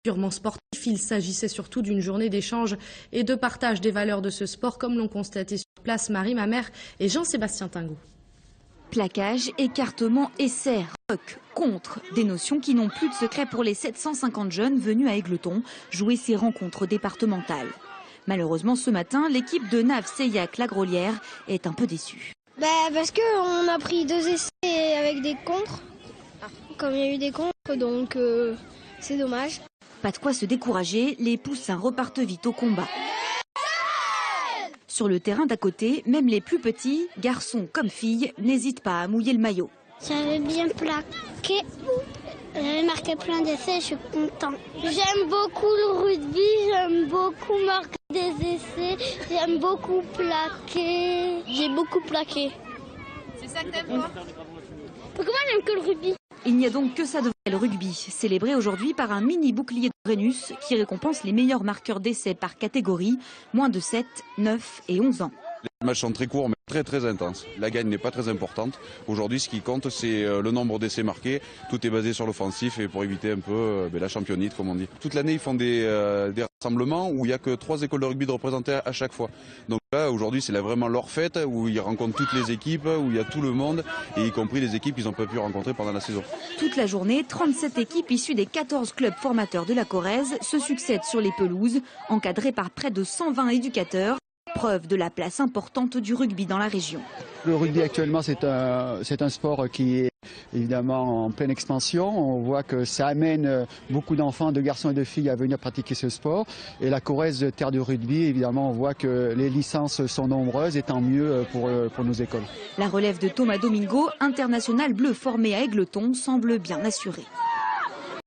purement sportif. Il s'agissait surtout d'une journée d'échange et de partage des valeurs de ce sport, comme l'ont constaté sur place Marie Mamère et Jean-Sébastien Tingot. Plaquage, écartement, essai, rock, contre, des notions qui n'ont plus de secret pour les 750 jeunes venus à Égletons jouer ces rencontres départementales. Malheureusement, ce matin, l'équipe de Naves-Seillac-La Grolière est un peu déçue. Parce qu'on a pris 2 essais avec des contres, comme il y a eu des contres, donc c'est dommage. Pas de quoi se décourager, les poussins repartent vite au combat. Sur le terrain d'à côté, même les plus petits, garçons comme filles, n'hésitent pas à mouiller le maillot. J'avais bien plaqué, j'avais marqué plein d'essais, je suis content. J'aime beaucoup le rugby, j'aime beaucoup marquer des essais, j'aime beaucoup plaquer. J'ai beaucoup plaqué. C'est ça que t'aimes pas? Pourquoi moi j'aime que le rugby? Il n'y a donc que ça de vrai, le rugby, célébré aujourd'hui par un mini bouclier de Brennus qui récompense les meilleurs marqueurs d'essais par catégorie, moins de 7, 9 et 11 ans. Les matchs sont très courts mais très intenses. La gagne n'est pas très importante. Aujourd'hui, ce qui compte, c'est le nombre d'essais marqués. Tout est basé sur l'offensif et pour éviter un peu la championite, comme on dit. Toute l'année, ils font des rassemblements où il n'y a que 3 écoles de rugby de représenter à chaque fois. Donc là, aujourd'hui, c'est vraiment leur fête où ils rencontrent toutes les équipes, où il y a tout le monde, et y compris les équipes qu'ils n'ont pas pu rencontrer pendant la saison. Toute la journée, 37 équipes issues des 14 clubs formateurs de la Corrèze se succèdent sur les pelouses, encadrées par près de 120 éducateurs. Preuve de la place importante du rugby dans la région. Le rugby actuellement c'est un sport qui est évidemment en pleine expansion. On voit que ça amène beaucoup d'enfants, de garçons et de filles à venir pratiquer ce sport. Et la Corrèze, terre du rugby, évidemment on voit que les licences sont nombreuses et tant mieux pour nos écoles. La relève de Thomas Domingo, international bleu formé à Égletons, semble bien assurée.